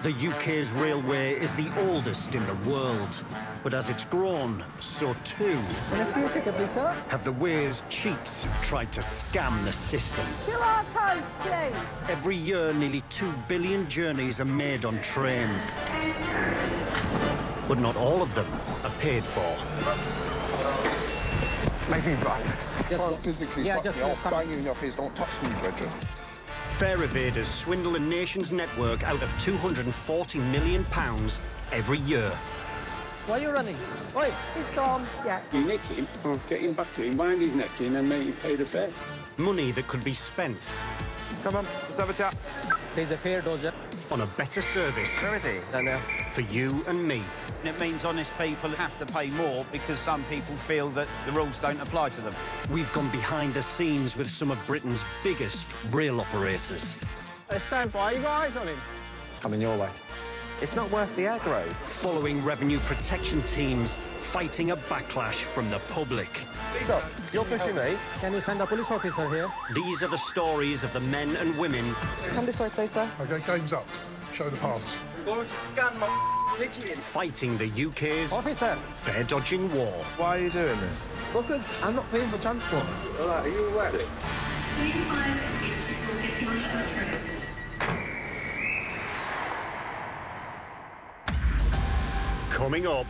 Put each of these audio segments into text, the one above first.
The UK's railway is the oldest in the world. But as it's grown, so too have the ways cheats tried to scam the system. QR codes, please. Every year, nearly 2 billion journeys are made on trains. But not all of them are paid for. Maybe right. Can't physically fuck me off, bang you in your face, don't touch me, brethren. Fare evaders swindle a nation's network out of £240 million every year. Why are you running? Oi, he's gone. Yeah. You nick him, get him back to him, bind his neck in and make him pay the fare. Money that could be spent Come on, let's have a chat. There's a fare dodger. on a better service Where is he? No, no. for you and me. It means honest people have to pay more because some people feel that the rules don't apply to them. We've gone behind the scenes with some of Britain's biggest rail operators. Stand by, you got eyes on him. It's coming your way. It's not worth the aggro. Following revenue protection teams fighting a backlash from the public. Stop. You're pushing me. Can you send a police officer here? These are the stories of the men and women Come this way, please, sir. OK, game's up. Show the pass. I'm going to scan my ticket. fighting the UK's Officer. fare-dodging war. Why are you doing this? Because I'm not paying for transport. All right, are you aware? Coming up,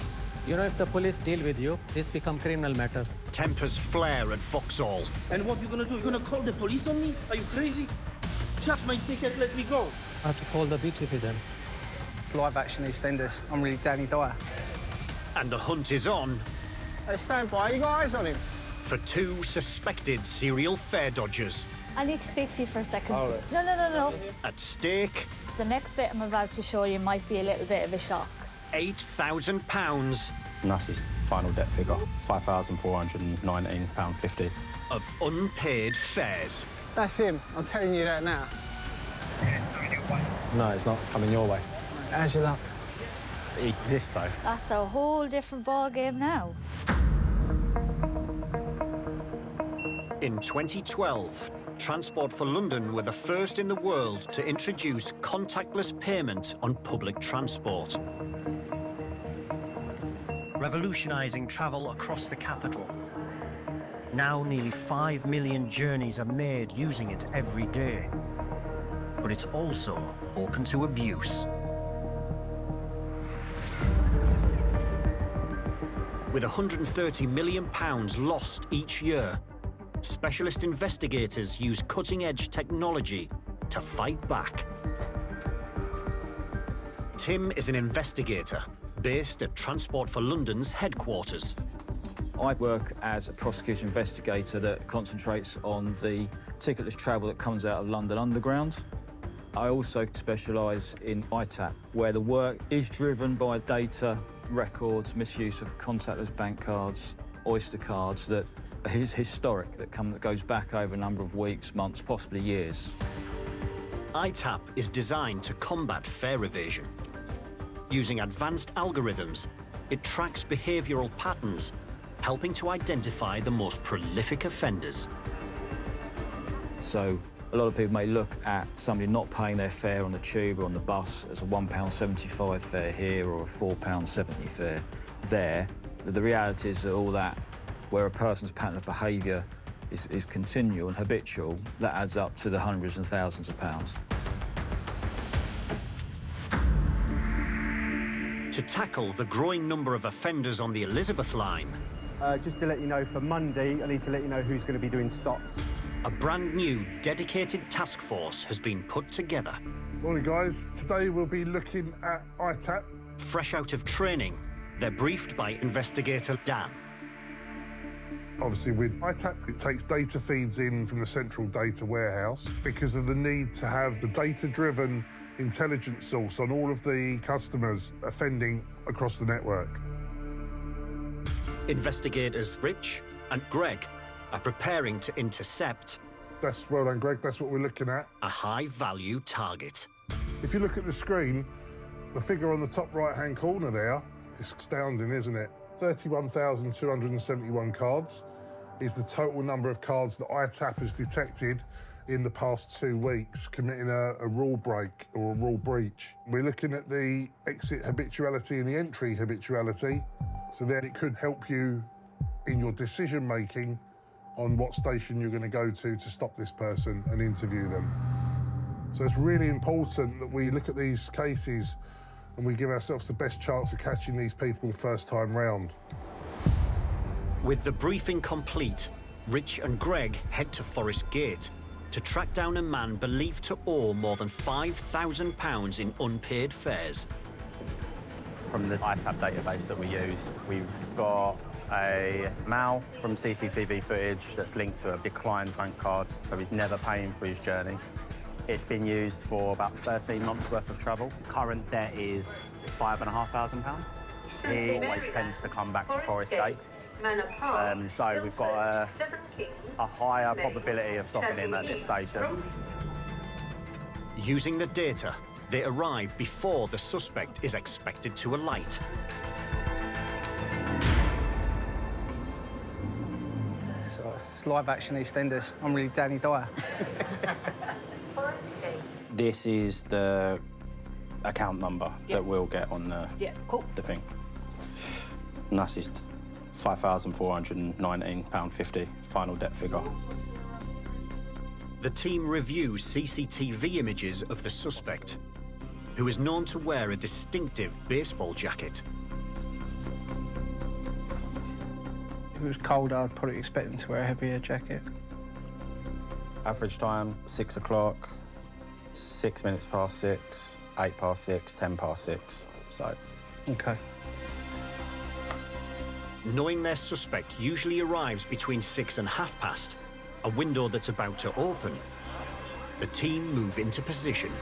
You know, if the police deal with you, this become criminal matters. tempers flare at Vauxhall. And what you gonna do? You gonna call the police on me? Are you crazy? Charge my ticket, let me go. I have to call the BTP then. Live action EastEnders. I'm really Danny Dyer. And the hunt is on Hey, stand by, you got eyes on him. for two suspected serial fare dodgers. I need to speak to you for a second. All right. No. At stake, The next bit I'm about to show you might be a little bit of a shock. £8,000 And that's his final debt figure, £5,419.50. of unpaid fares. That's him. I'm telling you that now. No, it's not. It's coming your way. How's your luck? It exists, though. That's a whole different ball game now. In 2012, Transport for London were the first in the world to introduce contactless payment on public transport. Revolutionising travel across the capital. Now nearly 5 million journeys are made using it every day. But it's also open to abuse. With £130 million lost each year, specialist investigators use cutting-edge technology to fight back. Tim is an investigator based at Transport for London's headquarters. I work as a prosecution investigator that concentrates on the ticketless travel that comes out of London Underground. I also specialise in ITAP, where the work is driven by data, records, misuse of contactless bank cards, Oyster cards that is historic, that goes back over a number of weeks, months, possibly years. ITAP is designed to combat fare evasion. Using advanced algorithms, it tracks behavioural patterns, helping to identify the most prolific offenders. So a lot of people may look at somebody not paying their fare on the tube or on the bus as a £1.75 fare here or a £4.70 fare there. But the reality is that all that, where a person's pattern of behaviour is continual and habitual, that adds up to the hundreds and thousands of pounds. To tackle the growing number of offenders on the Elizabeth line, just to let you know, for Monday, I need to let you know who's going to be doing stops. a brand new dedicated task force has been put together. Morning, guys. Today we'll be looking at ITAP. Fresh out of training, they're briefed by investigator Dan. Obviously, with ITAP, it takes data feeds in from the central data warehouse because of the need to have the data-driven intelligence source on all of the customers offending across the network. Investigators Rich and Greg are preparing to intercept. That's well done, Greg. That's what we're looking at. A high-value target. If you look at the screen, the figure on the top right-hand corner there is astounding, isn't it? 31,271 cards is the total number of cards that ITAP has detected in the past 2 weeks committing a rule break or a rule breach. We're looking at the exit habituality and the entry habituality, so that it could help you in your decision-making on what station you're going to go to stop this person and interview them. So it's really important that we look at these cases and we give ourselves the best chance of catching these people the first time round. With the briefing complete, Rich and Greg head to Forest Gate to track down a man believed to owe more than £5,000 in unpaid fares. From the ITAP database that we use, we've got a Mal from CCTV footage that's linked to a declined bank card, so he's never paying for his journey. It's been used for about 13 months worth of travel. Current debt is £5,500. He always tends to come back to Forest Gate. So we've got a higher probability of stopping him at this station. Using the data, they arrive before the suspect is expected to alight. It's live action EastEnders. I'm really Danny Dyer. This is the account number that we'll get on the thing. And that's his £5,419.50 final debt figure. The team reviews CCTV images of the suspect, who is known to wear a distinctive baseball jacket. If it was colder, I'd probably expect him to wear a heavier jacket. Average time, 6 o'clock, 6 minutes past 6, 8 past 6, 10 past 6, so. OK. Knowing their suspect usually arrives between 6 and past, a window that's about to open, the team move into position.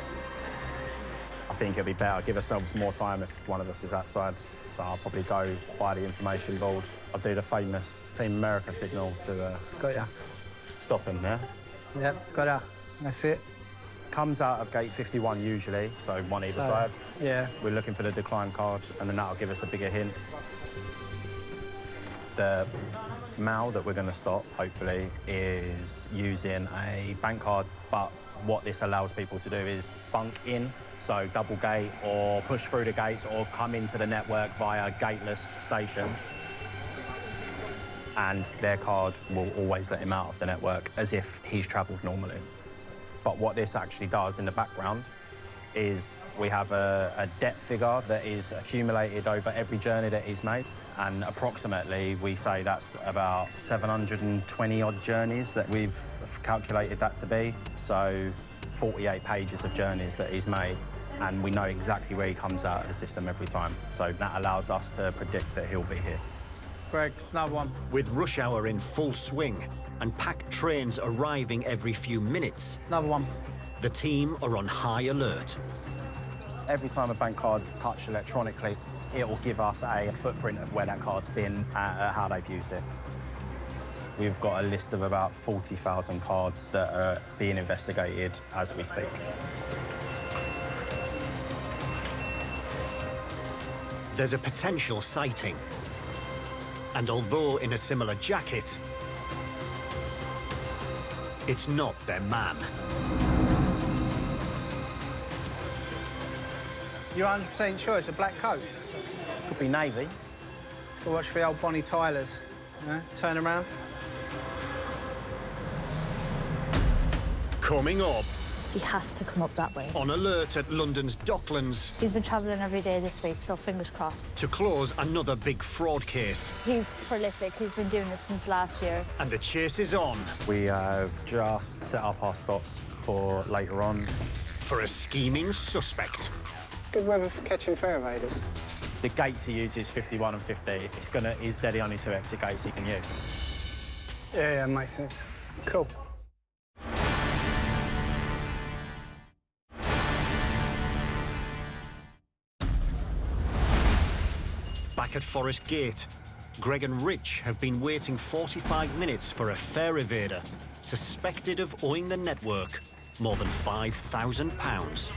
I think it'll be better, give ourselves more time if one of us is outside. So I'll probably go by the information board. I'll do the famous Team America signal to got ya. Stop him, yeah? Yep, got ya. That's it. Comes out of gate 51 usually, so one either side. Yeah. We're looking for the decline card, and then that'll give us a bigger hint. The Mal that we're going to stop, hopefully, is using a bank card, but what this allows people to do is bunk in, so double gate or push through the gates or come into the network via gateless stations. And their card will always let him out of the network as if he's travelled normally. But what this actually does in the background is we have a debt figure that is accumulated over every journey that he's made. And approximately, we say that's about 720-odd journeys that we've calculated that to be. So 48 pages of journeys that he's made. And we know exactly where he comes out of the system every time. So that allows us to predict that he'll be here. Greg, another one. With rush hour in full swing and packed trains arriving every few minutes, another one. The team are on high alert. Every time a bank card's touched electronically, it will give us a footprint of where that card's been, how they've used it. We've got a list of about 40,000 cards that are being investigated as we speak. There's a potential sighting. And although in a similar jacket, it's not their man. You're 100% sure it's a black coat? Could be navy. We'll watch for the old Bonnie Tylers. You know, turn around. Coming up. He has to come up that way. On alert at London's Docklands. He's been travelling every day this week, so fingers crossed. To close another big fraud case. He's prolific. He's been doing this since last year. And the chase is on. We have just set up our stops for later on. For a scheming suspect. Good weather for catching fare evaders. The gates he uses, 51 and 50, they're the only two exit gates he can use. Yeah, makes sense. Cool. Back at Forest Gate, Greg and Rich have been waiting 45 minutes for a fare evader suspected of owing the network more than £5,000.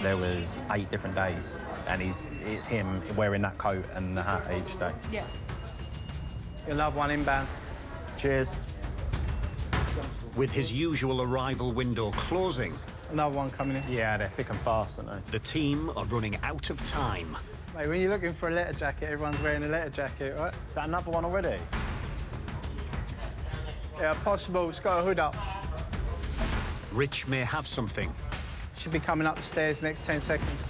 There was 8 different days, and it's him wearing that coat and the hat each day. Yeah. You'll have one inbound. Cheers. With his usual arrival window closing, Another one coming in. Yeah, they're thick and fast, aren't they? the team are running out of time. Mate, when you're looking for a letter jacket, everyone's wearing a letter jacket, right? Is that another one already? Yeah, possible. It's got a hood up. Rich may have something, Should be coming up the stairs next 10 seconds.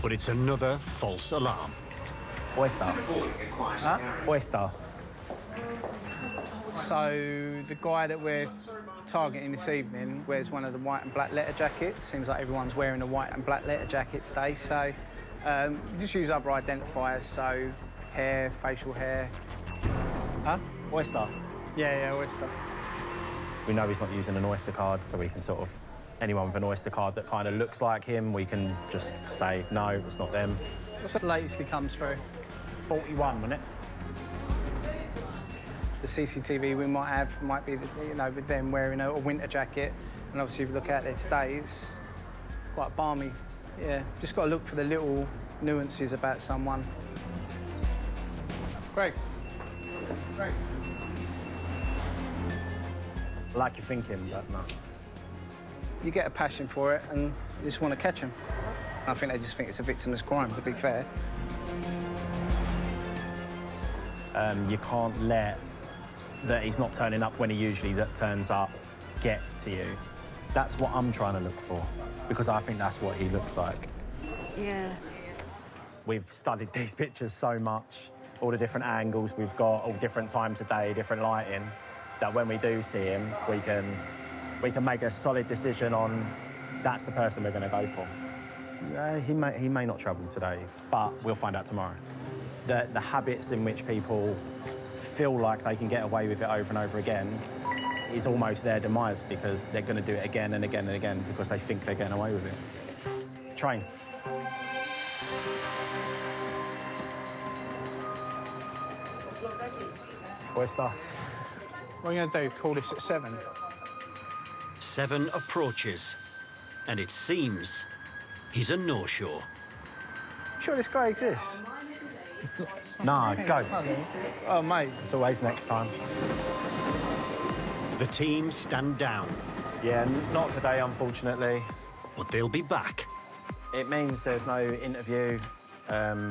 but it's another false alarm. Oyster. Huh? Oyster. So the guy that we're targeting this evening wears one of the white and black letter jackets. Seems like everyone's wearing a white and black letter jacket today. So just use other identifiers. So hair, facial hair. Huh? Oyster. Yeah, oyster. We know he's not using an Oyster card, so we can sort of, anyone with an Oyster card that kind of looks like him, we can just say, no, it's not them. What's the latest he comes through? 41, wasn't it? The CCTV we might have might be, with them wearing a winter jacket. And obviously, if you look out there today, it's quite balmy. Yeah, just got to look for the little nuances about someone. Greg. I like your thinking, but no. You get a passion for it and you just want to catch them. I think they just think it's a victimless crime, to be fair. You can't let that he's not turning up when he usually turns up get to you. That's what I'm trying to look for, because I think that's what he looks like. Yeah. We've studied these pictures so much, all the different angles we've got, all different times of day, different lighting, that when we do see him, we can make a solid decision on that's the person we're going to go for. He may not travel today, but we'll find out tomorrow. The habits in which people feel like they can get away with it over and over again is almost their demise, because they're going to do it again and again and again because they think they're getting away with it. Train. Oyster. What are you going to do, call this at 7? 7 approaches, and it seems he's a no-show. Sure this guy exists? Nah, ghost. Oh, mate. It's always next time. The team stand down. Yeah, not today, unfortunately. But they'll be back. It means there's no interview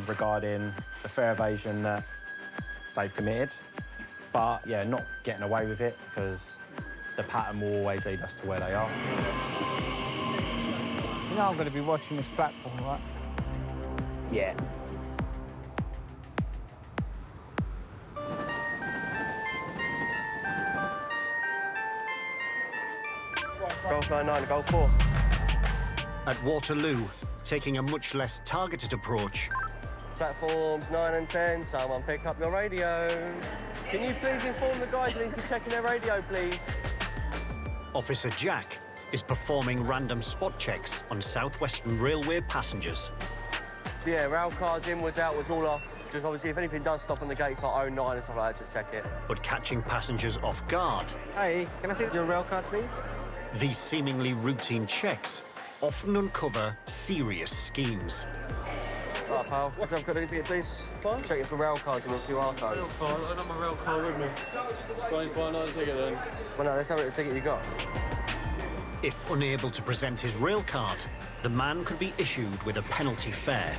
regarding the fare evasion that they've committed. But, yeah, not getting away with it, because the pattern will always lead us to where they are. You know I'm going to be watching this platform, right? Yeah. Golf 99, Golf 4. At Waterloo, taking a much less targeted approach. Platforms 9 and 10, someone pick up your radio. Can you please inform the guys that need to be checking their radio, please? Officer Jack is performing random spot checks on South Western Railway passengers. So yeah, rail cards, inwards, outwards, all off. Just obviously, if anything does stop on the gates like 09 and stuff like that, just check it. But catching passengers off guard. Hey, can I see your rail card, please? These seemingly routine checks often uncover serious schemes. Right, pal. What have got to ticket, please? Check it for rail cards and QR code. Rail card? I don't have my rail card with me. Go and buy another ticket then. Well, no, let's have a look at the ticket you got. If unable to present his rail card, the man could be issued with a penalty fare.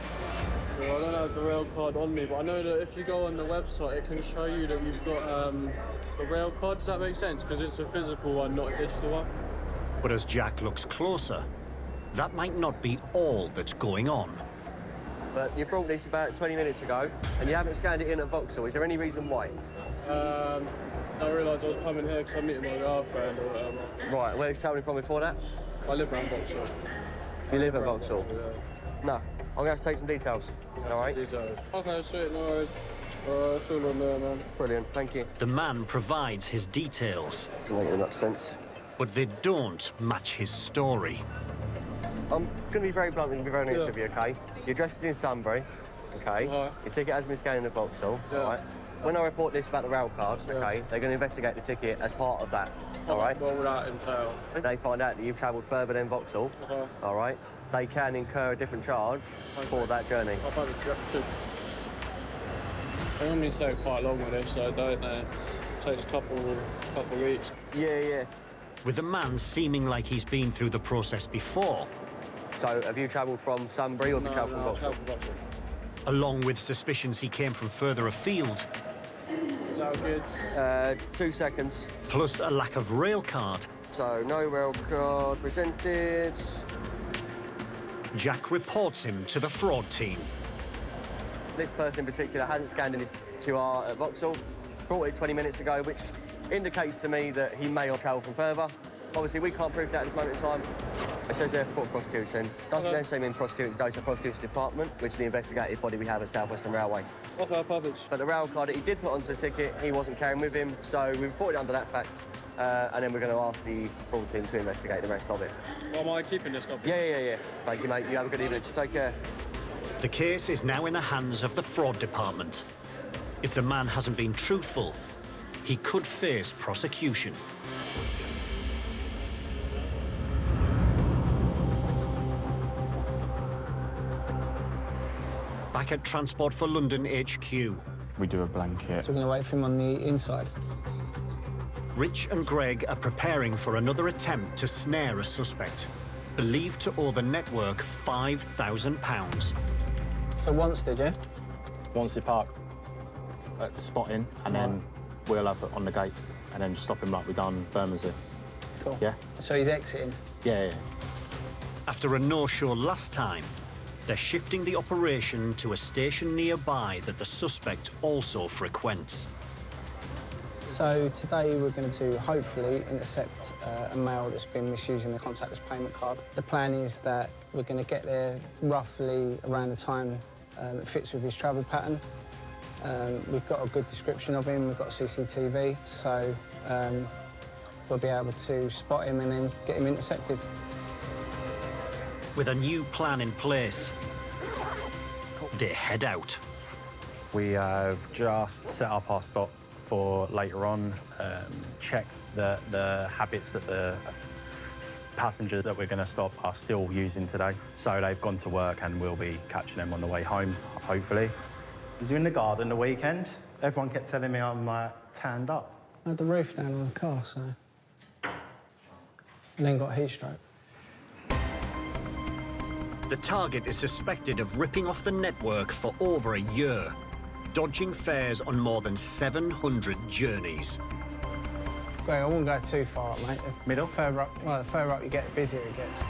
Well, I don't have the rail card on me, but I know that if you go on the website, it can show you that you've got a rail card. Does that make sense? Because it's a physical one, not a digital one. But as Jack looks closer, that might not be all that's going on. But you brought this about 20 minutes ago, and you haven't scanned it in at Vauxhall. Is there any reason why? I realised I was coming here because I'm meeting my girlfriend or whatever. Right, where was you travelling from before that? I live around Vauxhall. You live at Vauxhall? Yeah. No, I'm going to have to take some details, all right? Details. Okay, sweet, no worries. It's all on there, man. Brilliant, thank you. The man provides his details. Doesn't make much sense. But they don't match his story. I'm going to be very blunt and be very honest with you, OK? Your address is in Sunbury. okay? Your ticket has been scanned in the Vauxhall, all right? When I report this about the rail card, okay, they're going to investigate the ticket as part of that, all right? What would that entail? If they find out that you've travelled further than Vauxhall, all right, they can incur a different charge for that journey. I'll probably they normally stay quite long with this, so don't they? It takes a couple of weeks. Yeah. With the man seeming like he's been through the process before. So, have you travelled from Sunbury or have you travelled from Vauxhall? Along with suspicions he came from further afield. Is that good? 2 seconds. Plus a lack of rail card. So, no rail card presented. Jack reports him to the fraud team. This person in particular hasn't scanned in his QR at Vauxhall. Brought it 20 minutes ago, which indicates to me that he may have travelled from further. Obviously, we can't prove that at this moment in time. It says there for court of prosecution. Doesn't necessarily mean prosecution goes to the prosecution department, which is the investigative body we have at South Western Railway. Okay, perfect. But the rail card that he did put onto the ticket, he wasn't carrying with him, so we reported it under that fact, and then we're going to ask the fraud team to investigate the rest of it. Am I keeping this copy? Yeah. Thank you, mate. You have a good evening. Take care. The case is now in the hands of the fraud department. If the man hasn't been truthful, he could face prosecution. Back at Transport for London HQ. We do a blanket. So we're going to wait for him on the inside. Rich and Greg are preparing for another attempt to snare a suspect, believed to owe the network £5,000. So once, did you? Once they park at the spotting, and then we'll have it on the gate, and then stop him like we done Bermondsey. Cool. Yeah? So he's exiting? Yeah. After a no-show last time, they're shifting the operation to a station nearby that the suspect also frequents. So today we're going to hopefully intercept a male that's been misusing the contactless payment card. The plan is that we're going to get there roughly around the time that fits with his travel pattern. We've got a good description of him, we've got CCTV, so we'll be able to spot him and then get him intercepted. With a new plan in place, they head out. We have just set up our stop for later on, checked the habits that the passengers that we're going to stop are still using today. So they've gone to work and we'll be catching them on the way home, hopefully. Was you in the garden the weekend? Everyone kept telling me I'm tanned up. I had the roof down on the car, so... and then got heat stroke. The target is suspected of ripping off the network for over a year, dodging fares on more than 700 journeys. Greg, I wouldn't go too far up, mate. Middle? The further up you get, the busier it gets.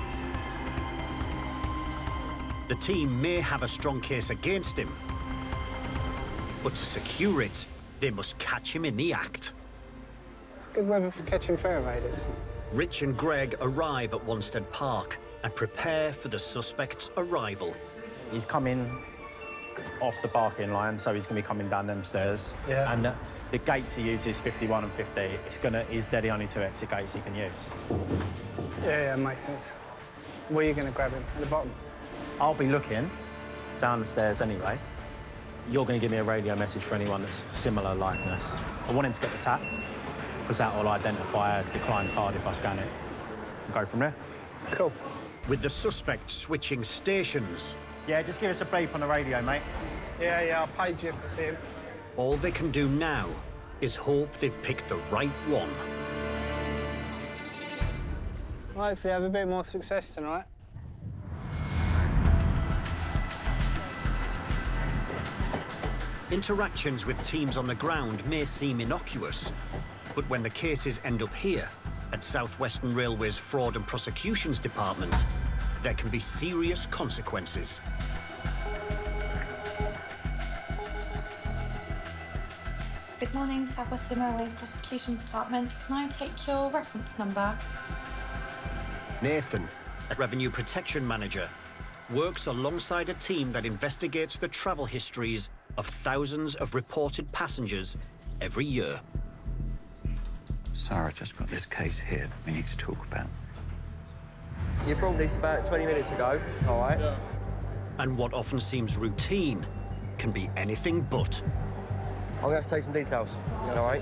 The team may have a strong case against him, but to secure it, they must catch him in the act. It's good weather for catching fare evaders. Rich and Greg arrive at Wanstead Park and prepare for the suspect's arrival. He's coming off the parking line, so he's going to be coming down them stairs. Yeah. And the gates he uses, 51 and 50, he's the only two exit gates he can use. Yeah, makes sense. Where are you going to grab him? At the bottom? I'll be looking down the stairs anyway. You're going to give me a radio message for anyone that's similar likeness. I want him to get the tap, because that will identify a declined card if I scan it. And go from there. Cool. With the suspect switching stations. Yeah, just give us a beep on the radio, mate. Yeah, I'll page you if I see him. All they can do now is hope they've picked the right one. Hopefully have a bit more success tonight. Interactions with teams on the ground may seem innocuous, but when the cases end up here, at South Western Railway's Fraud and Prosecutions Department, there can be serious consequences. Good morning, South Western Railway Prosecution Department. Can I take your reference number? Nathan, a revenue protection manager, works alongside a team that investigates the travel histories of thousands of reported passengers every year. Sarah just got this case here that we need to talk about. You brought this about 20 minutes ago, all right? Yeah. And what often seems routine can be anything but. I'm going to have to take some details. All right?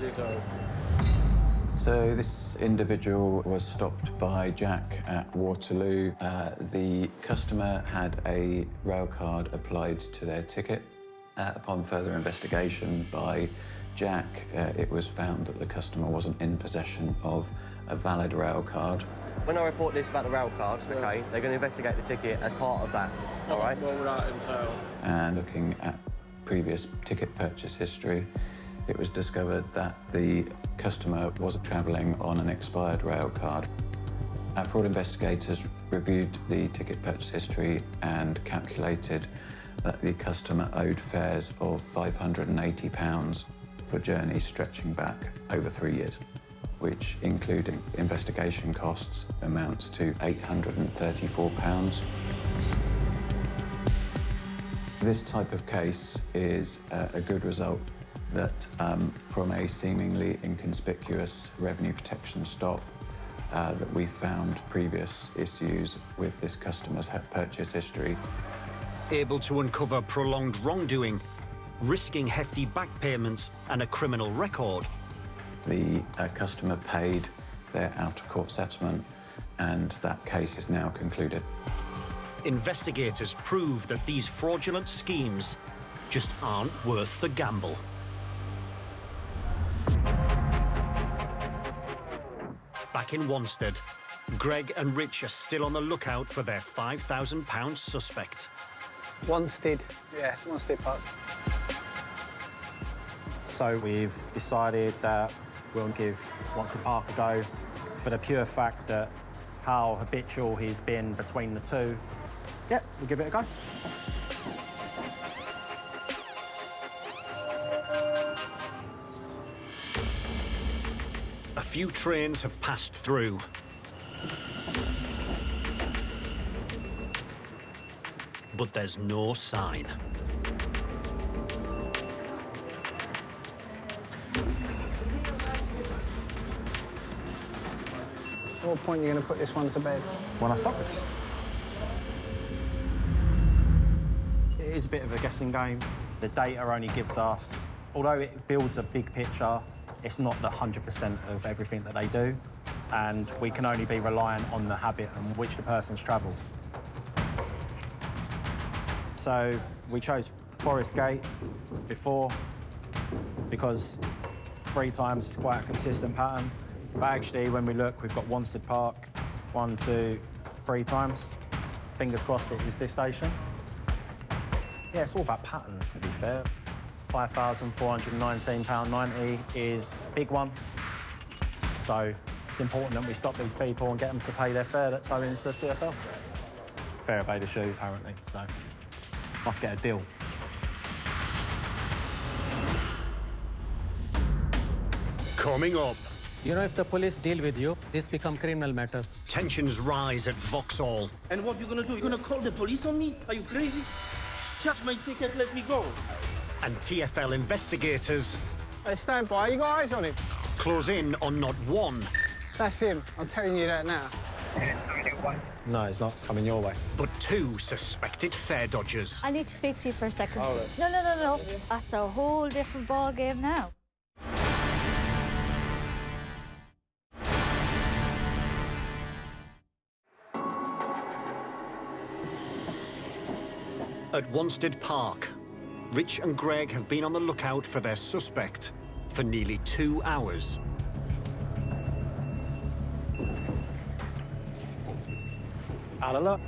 So this individual was stopped by Jack at Waterloo. The customer had a rail card applied to their ticket. Upon further investigation by Jack, it was found that the customer wasn't in possession of a valid rail card. When I report this about the rail card, OK, they're going to investigate the ticket as part of that, all right? What will that entail? And looking at previous ticket purchase history, it was discovered that the customer was travelling on an expired rail card. Our fraud investigators reviewed the ticket purchase history and calculated that the customer owed fares of £580 for journeys stretching back over 3 years, which, including investigation costs, amounts to £834. This type of case is a good result that from a seemingly inconspicuous revenue protection stop that we found previous issues with this customer's purchase history. Able to uncover prolonged wrongdoing, risking hefty back payments and a criminal record. The customer paid their out-of-court settlement, and that case is now concluded. Investigators prove that these fraudulent schemes just aren't worth the gamble. Back in Wanstead, Greg and Rich are still on the lookout for their £5,000 suspect. Wanstead, yeah, Wanstead Park. So we've decided that we'll give Wanstead Park a go for the pure fact that how habitual he's been between the two. Yeah, we'll give it a go. A few trains have passed through. But there's no sign. At what point are you going to put this one to bed? When I stop it. It is a bit of a guessing game. The data only gives us, although it builds a big picture, it's not the 100% of everything that they do, and we can only be reliant on the habit and which the person's travelled. So we chose Forest Gate before because 3 times is quite a consistent pattern. But actually, when we look, we've got Wanstead Park 1, 2, 3 times. Fingers crossed it is this station. Yeah, it's all about patterns, to be fair. £5,419.90 is a big one. So it's important that we stop these people and get them to pay their fare that's owing to TfL. Fair obey the shoe, apparently, so must get a deal. Coming up. You know, if the police deal with you, this become criminal matters. Tensions rise at Vauxhall. And what you gonna do? You gonna call the police on me? Are you crazy? Charge my ticket, let me go. And TfL investigators... Hey, stand by. You got eyes on him? ...close in on not one... That's him. I'm telling you that now. No, it's not. It's coming your way. But 2 suspected fare dodgers. I need to speak to you for a second. Oh, No. That's a whole different ball game now. At Wanstead Park, Rich and Greg have been on the lookout for their suspect for nearly 2 hours. Out of luck.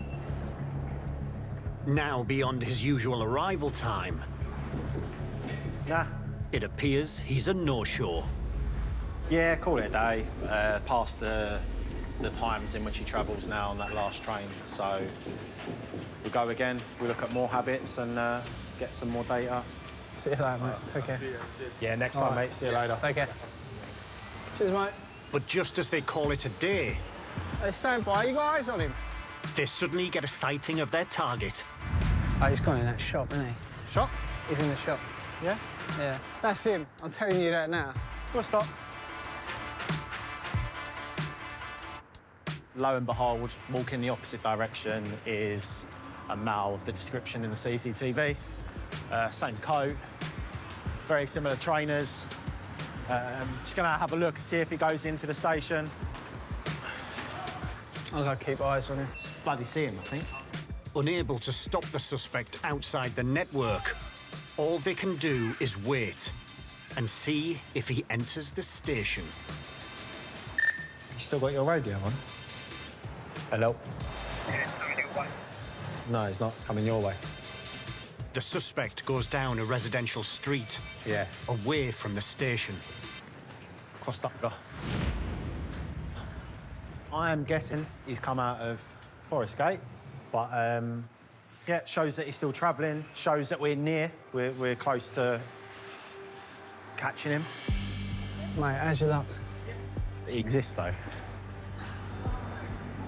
Now beyond his usual arrival time. Nah. It appears he's a no-show. Yeah, call it a day. Past the times in which he travels now on that last train. So we go again, we look at more habits and get some more data. See you later, mate. Take care. Yeah, next time, mate. See you later. Take care. Cheers, mate. But just as they call it a day... Hey, stand by. You got eyes on him? They suddenly get a sighting of their target. Oh, he's gone in that shop, isn't he? Shop? He's in the shop. Yeah? Yeah. That's him. I'm telling you that now. We'll stop. Lo and behold, walking the opposite direction is a male of the description in the CCTV. Same coat, very similar trainers. Just gonna have a look and see if he goes into the station. I'll go keep eyes on him. Bloody see him, I think. Unable to stop the suspect outside the network, all they can do is wait and see if he enters the station. You still got your radio on? Hello? No, he's not. It's coming your way. The suspect goes down a residential street. Yeah. Away from the station. Crossed up. I am guessing he's come out of Forest Gate, but yeah, it shows that he's still travelling, shows that we're near, we're close to catching him. Mate, how's your luck? He exists, though.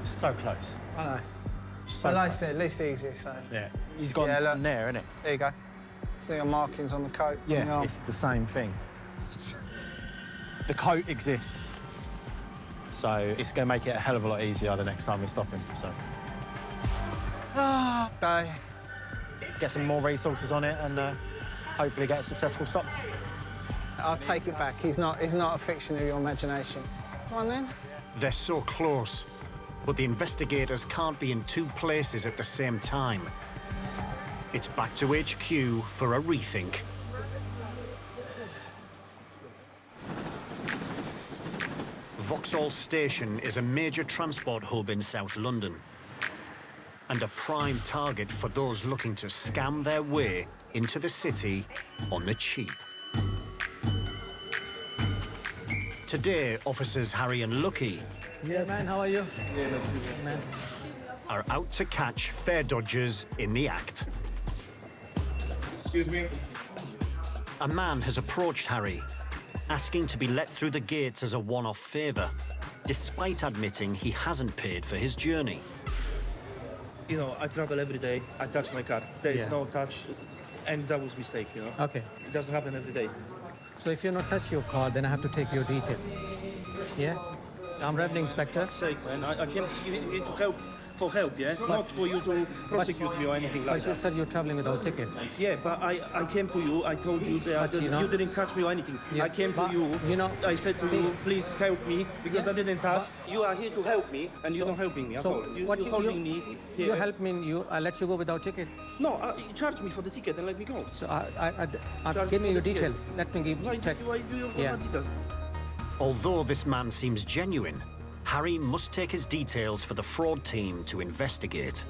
So close. I know. So but like I close. said, at least he exists, so. Yeah, he's gone look. there, isn't it? There you go. See your markings on the coat? on the Yeah, arm. it's the same thing. The coat exists. So it's going to make it a hell of a lot easier the next time we stop him, so. Day. Get some more resources on it and hopefully get a successful stop. I'll take it back. He's not a fiction of your imagination. Come on, then. They're so close, but the investigators can't be in two places at the same time. It's back to HQ for a rethink. Vauxhall Station is a major transport hub in South London and a prime target for those looking to scam their way into the city on the cheap. Today, officers Harry and Lucky Yes, man, how are you? Yeah, not too bad. Man. are out to catch fare dodgers in the act. Excuse me. A man has approached Harry, asking to be let through the gates as a one-off favour, despite admitting he hasn't paid for his journey. You know, I travel every day. I touch my car. There is no touch, and that was mistake, you know. Okay. It doesn't happen every day. So if you're not touch your car, then I have to take your detail. Yeah? I'm revenue inspector. Sake, man, I came to you to help. For help, yeah? Not for you to prosecute me or anything like But you that. said you're traveling without ticket. Yeah, but I came to you. I told you that But, you know- you didn't catch me or anything. Yeah, I came to but, you. you know, I said to see- you, please help me because Yeah, I didn't touch. You are here to help me, and you're So- not helping me at so all. You're what holding me here. You help me, I let you go without ticket. No, you charge me for the ticket and let me go. So Charge give me me for your the ticket. details. Let me give Why check. do you Yeah. want my details? Although this man seems genuine, Harry must take his details for the fraud team to investigate.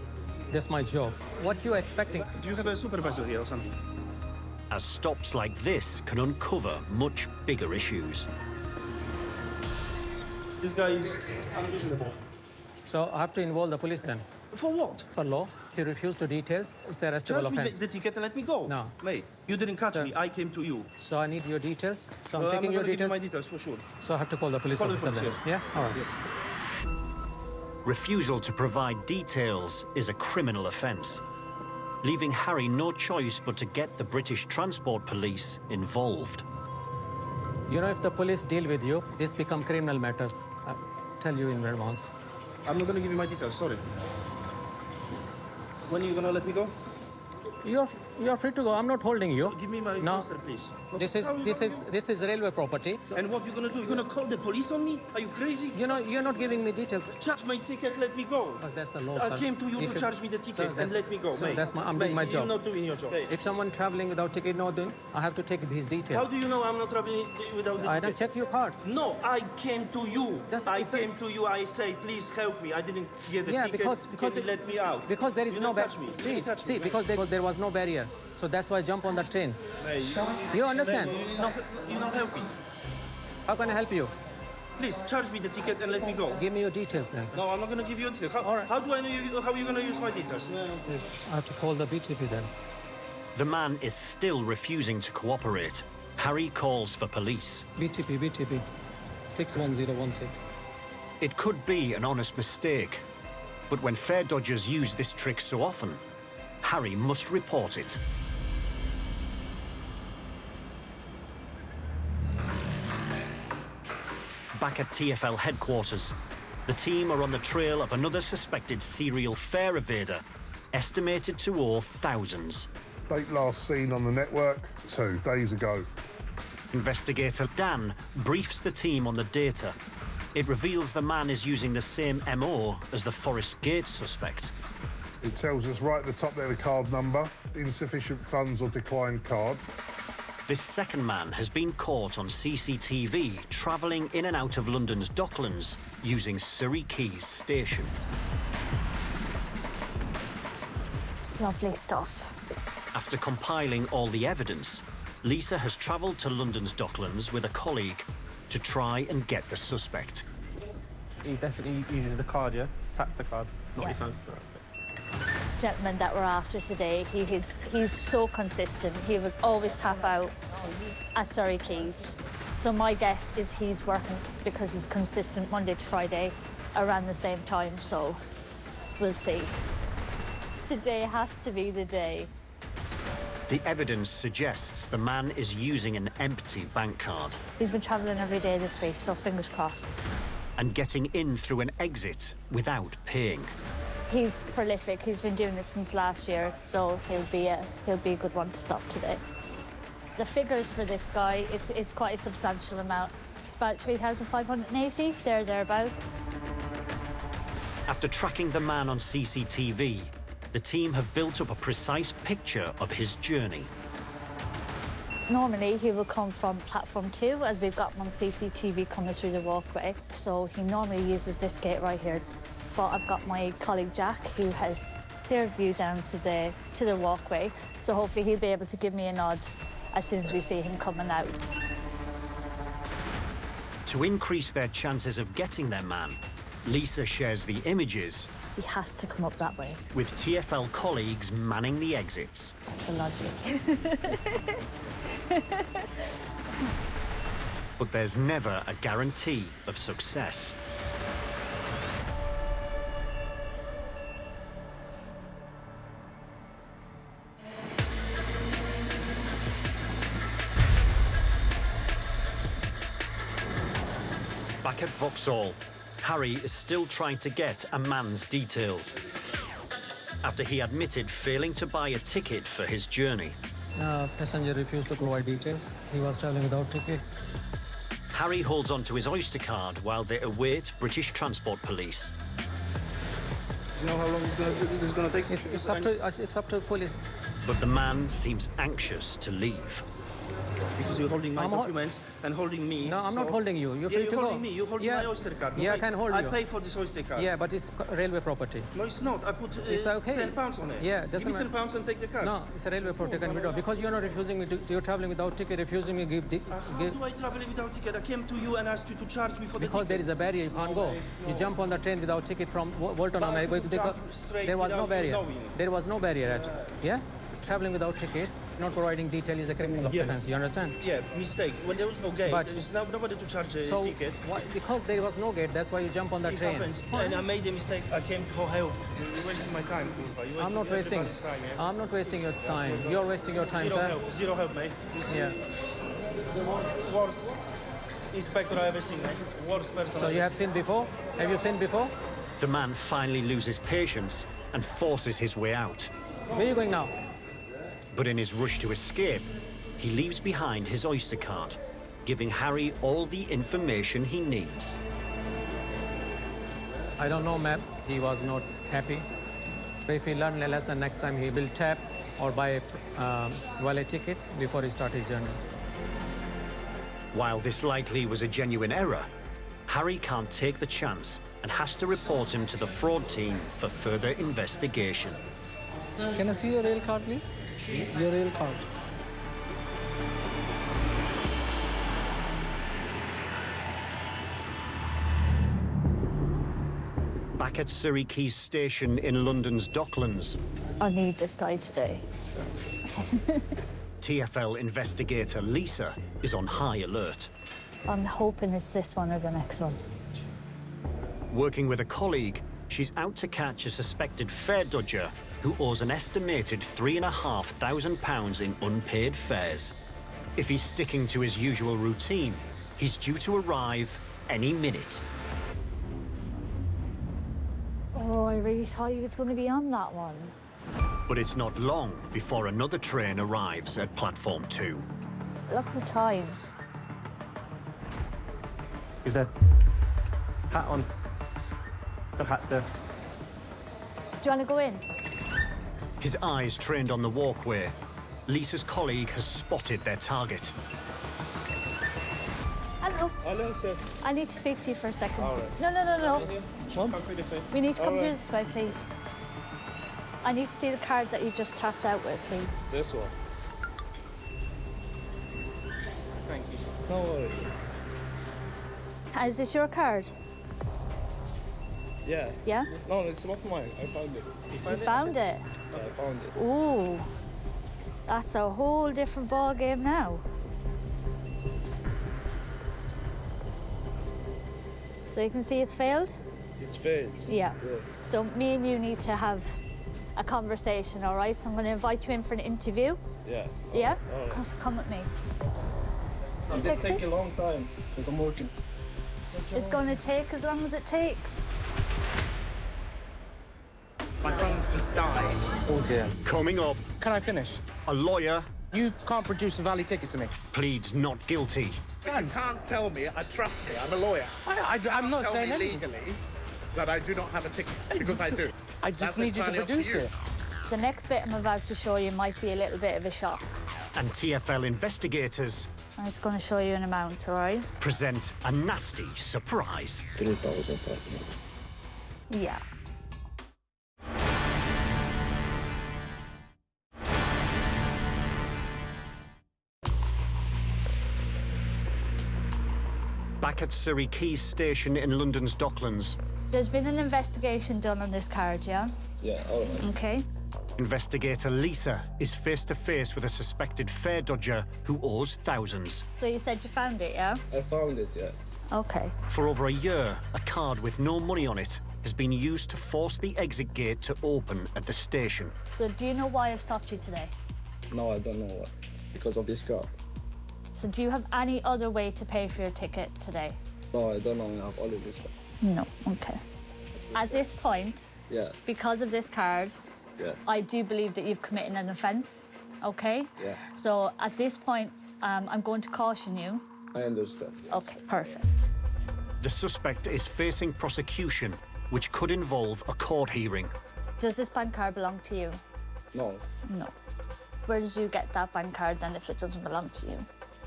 That's my job. What you expecting? Do you have a supervisor here or something? As stops like this can uncover much bigger issues. This guy is unreasonable. So I have to involve the police then? For what? For law. If you refuse to details, it's a arrestable Charge me offense. the ticket and let me go. No. Mate, you didn't catch Sir. me. I came to you. So I need your details. So I'm Well, taking I'm your gonna give you details. my details for sure. So I have to call the police Call the officer police, then. Yeah? All right. Refusal to provide details is a criminal offence, leaving Harry no choice but to get the British Transport Police involved. You know, if the police deal with you, this become criminal matters. I tell you in advance. I'm not gonna give you my details, sorry. When are you gonna let me go? You're free to go. I'm not holding you. Give me my No. poster, please. This is railway property. So, And what you gonna do? You gonna call the police on me? Are you crazy? you know, you're not giving me details. Charge my ticket, let me go. Oh, that's the law, I sir. came to you If to charge me the ticket sir, and that's- let me go, sir, mate. that's I'm Mate, doing my job. You're not doing your job. If someone traveling without ticket, no, then I have to take these details. How do you know I'm not traveling without the I ticket? don't check your card. No, I came to you. I it's a- came to you. I say, please help me. I didn't get the Yeah, ticket. because Can you let me out? Because there is You no didn't touch me. You See, didn't touch see, me, because there was no barrier. So that's why I jump on the train. Mate, You understand? mate, you not help me. How can I help you? Please charge me the ticket and let me go. Give me your details then. No, I'm not gonna give you details. How do I know how are you gonna use my details? Yes, I have to call the BTP then. The man is still refusing to cooperate. Harry calls for police. BTP, 61016. It could be an honest mistake, but when fare dodgers use this trick so often, Harry must report it. Back at TfL headquarters, the team are on the trail of another suspected serial fare evader, estimated to owe thousands. Date last seen on the network, 2 days ago. Investigator Dan briefs the team on the data. It reveals the man is using the same MO as the Forest Gate suspect. It tells us right at the top there the card number, insufficient funds or declined cards. This second man has been caught on CCTV travelling in and out of London's Docklands using Surrey Quays Station. Lovely stuff. After compiling all the evidence, Lisa has travelled to London's Docklands with a colleague to try and get the suspect. He definitely uses the card, yeah? Taps the card, not his phone. Gentleman that we're after today, he's so consistent. He would always tap out at Surrey Quays. So my guess is he's working because he's consistent Monday to Friday around the same time, so we'll see. Today has to be the day. The evidence suggests the man is using an empty bank card. He's been travelling every day this week, so fingers crossed. And getting in through an exit without paying. He's prolific. He's been doing this since last year, so he'll be a good one to stop today. The figures for this guy, it's quite a substantial amount. About 3,580, thereabouts. After tracking the man on CCTV, the team have built up a precise picture of his journey. Normally, he will come from platform 2, as we've got him on CCTV coming through the walkway. So he normally uses this gate right here. But I've got my colleague Jack, who has clear view down to the walkway. So hopefully he'll be able to give me a nod as soon as we see him coming out. To increase their chances of getting their man, Lisa shares the images. He has to come up that way. With TfL colleagues manning the exits. That's the logic. But there's never a guarantee of success. Back at Vauxhall, Harry is still trying to get a man's details after he admitted failing to buy a ticket for his journey. Passenger refused to provide details. He was traveling without ticket. Harry holds on to his Oyster card while they await British Transport Police. Do you know how long this is going to take? It's up to police. But the man seems anxious to leave. Because you're holding my documents and holding me. No, I'm not holding you. You're free to go. You're holding me. You're holding my Oyster card. Yeah, I can hold you. I pay for this Oyster card. Yeah, but it's railway property. No, it's not. I put it's okay. £10 on it. Yeah, doesn't give me £10 and take the card. No, it's a railway property. Can withdraw because you're not refusing me. You're traveling without ticket. Refusing me give. How do I travel without ticket? I came to you and asked you to charge me for the ticket. Because there is a barrier. You can't go. You jump on the train without ticket from Walton. There was no barrier. There was no barrier actually. Yeah, traveling without ticket. Not providing detail is a criminal offence. You understand? Yeah, mistake. When there was no gate, there is nobody to charge a ticket. Because there was no gate, that's why you jump on the train. Happens. And I made a mistake. I came for help. You're wasting my time, Kurva. I'm not wasting. Time, yeah? I'm not wasting your time. You're wasting your time, Zero sir. Help. Zero help, mate. This yeah. The worst inspector I've ever seen, mate. Worst person. So you have seen before? Have you seen before? The man finally loses patience and forces his way out. Where are you going now? But in his rush to escape, he leaves behind his Oyster card, giving Harry all the information he needs. I don't know, ma'am. He was not happy. If he learned a lesson, next time he will tap or buy a valet ticket before he starts his journey. While this likely was a genuine error, Harry can't take the chance and has to report him to the fraud team for further investigation. Can I see your rail card, please? Your rail card. Back at Surrey Quays Station in London's Docklands. I need this guy today. TfL investigator Lisa is on high alert. I'm hoping it's this one or the next one. Working with a colleague, she's out to catch a suspected fare dodger who owes an estimated £3,500 in unpaid fares. If he's sticking to his usual routine, he's due to arrive any minute. Oh, I really thought he was going to be on that one. But it's not long before another train arrives at platform 2. Look at the time. Is there hat on? The hat's there. Do you want to go in? His eyes trained on the walkway, Lisa's colleague has spotted their target. Hello. Hello, sir. I need to speak to you for a second. All right. No. Come through this way. We need to come All through right. this way, please. I need to see the card that you just tapped out with, please. This one. Thank you. No worries. Is this your card? Yeah. Yeah? No, it's not mine. I found it. You found it? Yeah, I found it. Ooh. That's a whole different ball game now. So you can see it's failed? It's failed. Yeah. So me and you need to have a conversation, all right? So I'm going to invite you in for an interview. Yeah. Yeah? All right. Come with me. It's going to take a long time because I'm working. It's going to take as long as it takes. My phone's just died. Oh dear. Coming up, Can I finish? a lawyer You can't produce a valid ticket to me. pleads not guilty. But you can't tell me, trust me, I'm a lawyer. I'm not tell saying me anything. legally that I do not have a ticket, because I do. I just That's need you to entirely up produce you. it. The next bit I'm about to show you might be a little bit of a shock. And TfL investigators I'm just going to show you an amount, all right? present a nasty surprise. 3,000. Yeah. Back at Surrey Quays Station in London's Docklands, There's been an investigation done on this card, yeah? Yeah, all right. Okay. investigator Lisa is face to face with a suspected fare dodger who owes thousands. So you said you found it, yeah? I found it, yeah. Okay. For over a year, a card with no money on it has been used to force the exit gate to open at the station. So do you know why I've stopped you today? No, I don't know why. Because of this car. So do you have any other way to pay for your ticket today? No, I don't know. I have only this car. No. Okay. At this point, Yeah, because of this card, yeah, I do believe that you've committed an offence, okay? yeah. So at this point, I'm going to caution you. I understand. Okay, perfect. The suspect is facing prosecution, which could involve a court hearing. Does this bank card belong to you? No, No. Where did you get that bank card then if it doesn't belong to you?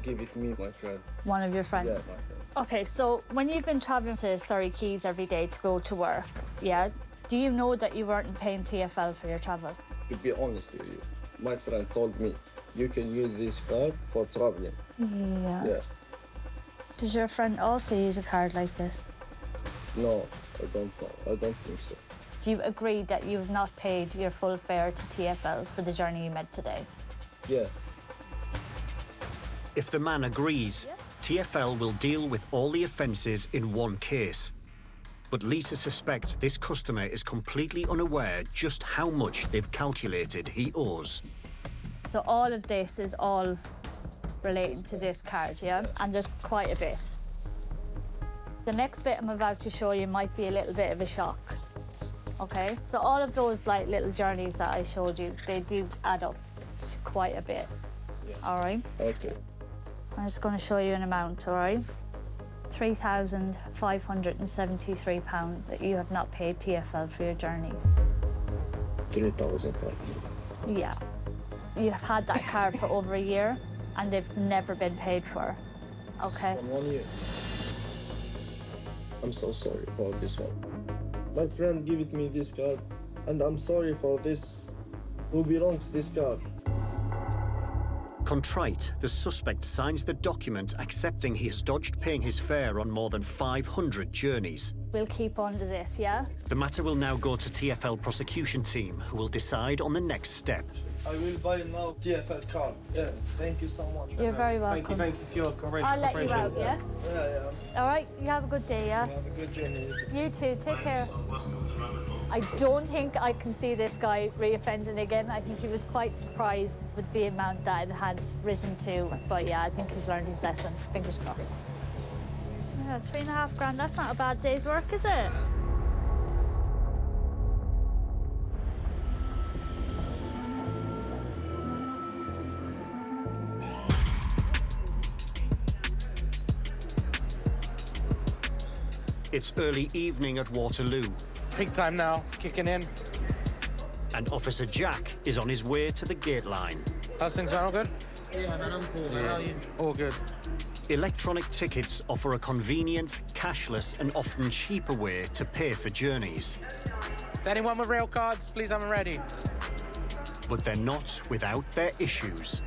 give it me, my friend. One of your friends? Yeah, my friend. Okay, so when you've been travelling to Surrey Quays every day to go to work, yeah, do you know that you weren't paying TfL for your travel? To be honest with you, my friend told me you can use this card for traveling. Yeah. Yeah. Does your friend also use a card like this? No, I don't know. I don't think so. Do you agree that you've not paid your full fare to TfL for the journey you made today? Yeah. If the man agrees, TfL will deal with all the offences in one case. But Lisa suspects this customer is completely unaware just how much they've calculated he owes. So all of this is all related to this card, yeah? And there's quite a bit. The next bit I'm about to show you might be a little bit of a shock, okay? So all of those like little journeys that I showed you, they do add up to quite a bit, all right? Okay. I'm just going to show you an amount, all right? £3,573 that you have not paid TfL for your journeys. 3,000. Yeah. You have had that card for over a year and they've never been paid for, okay? From 1 year. I'm so sorry for this one. My friend gave it me this card, and I'm sorry for this. Who belongs this card? Contrite, the suspect signs the document accepting he has dodged paying his fare on more than 500 journeys. We'll keep on to this, yeah? The matter will now go to TfL prosecution team, who will decide on the next step. I will buy now TfL card. Yeah, thank you so much. You're very welcome. Thank you for your cooperation. I'll let you out, yeah? Yeah. All right, you have a good day, yeah? Have a good journey. You too, take care. I don't think I can see this guy re-offending again. I think he was quite surprised with the amount that it had risen to. But yeah, I think he's learned his lesson. Fingers crossed. Yeah, £3.5 grand, that's not a bad day's work, is it? It's early evening at Waterloo. Peak time now, kicking in. And Officer Jack is on his way to the gate line. How's things, man? All good? Yeah, man, I'm cool. Yeah. How are you? All good. Electronic tickets offer a convenient, cashless and often cheaper way to pay for journeys. Anyone with rail cards, please have them ready. But they're not without their issues.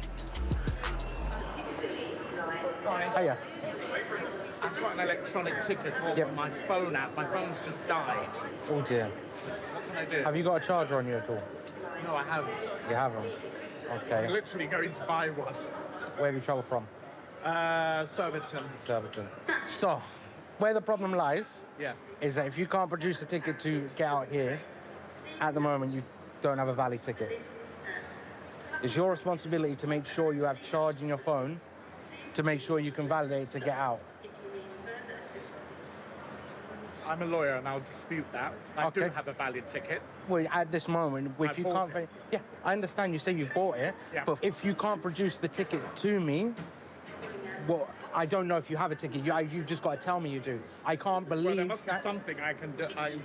Hiya. I've got an electronic ticket on my phone app. My phone's just died. Oh dear. What can I do? Have you got a charger on you at all? No, I haven't. You haven't? Okay. I'm literally going to buy one. Where have you travelled from? Surbiton. Surbiton. So, where the problem lies is that if you can't produce a ticket to get out here, at the moment you don't have a valid ticket. It's your responsibility to make sure you have charge in your phone to make sure you can validate to get out. I'm a lawyer and I'll dispute that. I do have a valid ticket. Well, at this moment, if you can't... Yeah, I understand you say you've bought it, but if you can't produce the ticket to me, well, I don't know if you have a ticket. You've just got to tell me you do. I can't believe Well, there must be something I can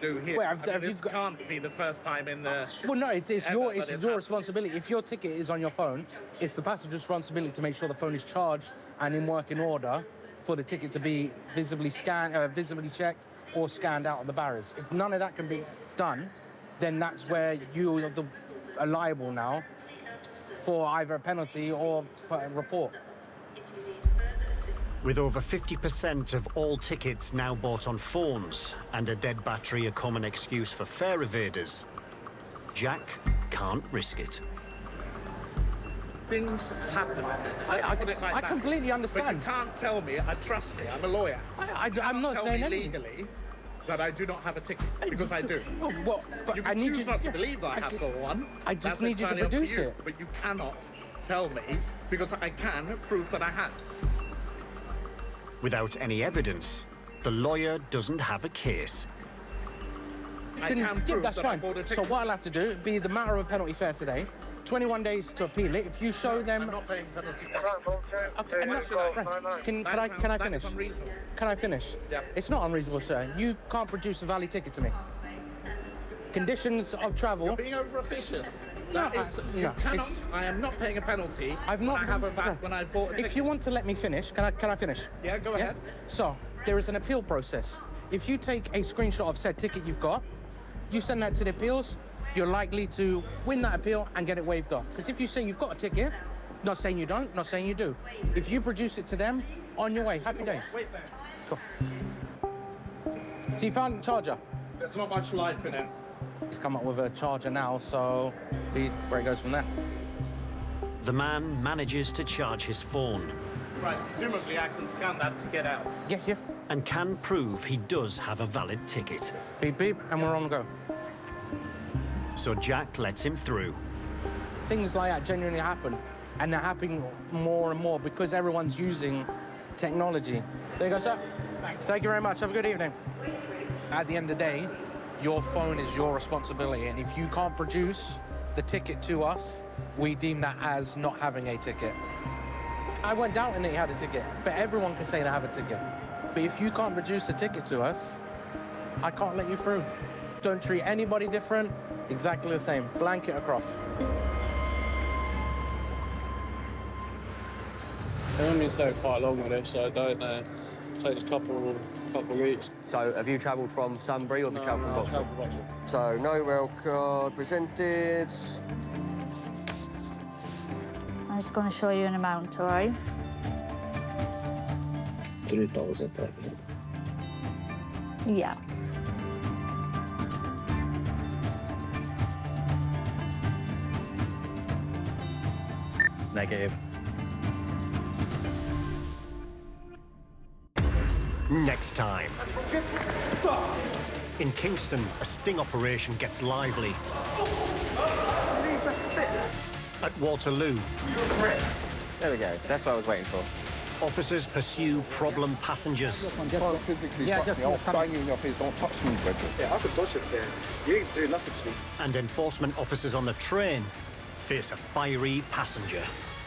do here. Wait, this can't be the first time in the... Well, no, it's your responsibility. If your ticket is on your phone, it's the passenger's responsibility to make sure the phone is charged and in working order for the ticket to be visibly scanned, visibly checked or scanned out of the barriers. If none of that can be done, then that's where you are liable now for either a penalty or a report. With over 50% of all tickets now bought on phones and a dead battery a common excuse for fare evaders, Jack can't risk it. Things happen. I completely understand. But you can't tell me, trust me, I'm a lawyer. I'm not saying anything. Legally that I do not have a ticket, because I do. Well, but you can choose not to believe that I have got one. I just That's need you to entirely up produce you, it. But you cannot tell me, because I can prove that I have. Without any evidence, the lawyer doesn't have a case. That's fine. So what I'll have to do, be the matter of a penalty fare today, 21 days to appeal it. If you show them... I'm not paying penalty. Can I finish? Can I finish? Yeah. It's not unreasonable, sir. You can't produce a valid ticket to me. Conditions of travel... You're being over-officious. I am not paying a penalty when I bought a ticket. If you want to let me finish, can I finish? Yeah, go ahead. So, there is an appeal process. If you take a screenshot of said ticket you've got, you send that to the appeals, you're likely to win that appeal and get it waived off. Because if you say you've got a ticket, not saying you don't, not saying you do. If you produce it to them, on your way, happy days. Wait there. Cool. So you found the charger? There's not much life in it. He's come up with a charger now, so see where it goes from there. The man manages to charge his phone. Right, presumably I can scan that to get out. Yeah. And can prove he does have a valid ticket. Beep, beep, and we're on the go. So Jack lets him through. Things like that genuinely happen, and they're happening more and more because everyone's using technology. There you go, sir. Thank you very much. Have a good evening. At the end of the day, your phone is your responsibility, and if you can't produce the ticket to us, we deem that as not having a ticket. I weren't doubting that you had a ticket, but everyone can say they have a ticket. But if you can't produce a ticket to us, I can't let you through. Don't treat anybody different, exactly the same. Blanket across. They only stay quite long with this, so don't they? Takes a couple of weeks. So, have you travelled from Sunbury or have you travelled from Vauxhall? So, no rail card presented. I'm just going to show you an amount, all right? $3,000. Yeah. Negative. Next time. Stop! In Kingston, a sting operation gets lively. At Waterloo. There we go. That's what I was waiting for. Officers pursue problem passengers. Can't physically touch me. I'll bang you in your face. Don't touch me, Bridget. Yeah, I could touch you, sir. You ain't doing nothing to me. And enforcement officers on the train face a fiery passenger.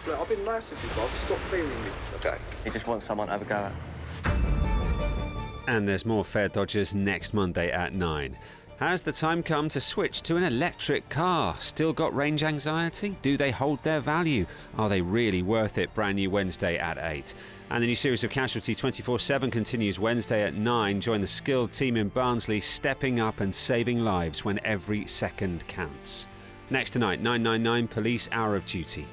Look, I've been nice with you, boss. Stop playing with me. Okay. He just wants someone to have a go at. And there's more Fare Dodgers next Monday at 9. Has the time come to switch to an electric car? Still got range anxiety? Do they hold their value? Are they really worth it? Brand new Wednesday at 8. And the new series of Casualty 24/7 continues Wednesday at 9. Join the skilled team in Barnsley, stepping up and saving lives when every second counts. Next tonight, 999 Police Hour of Duty.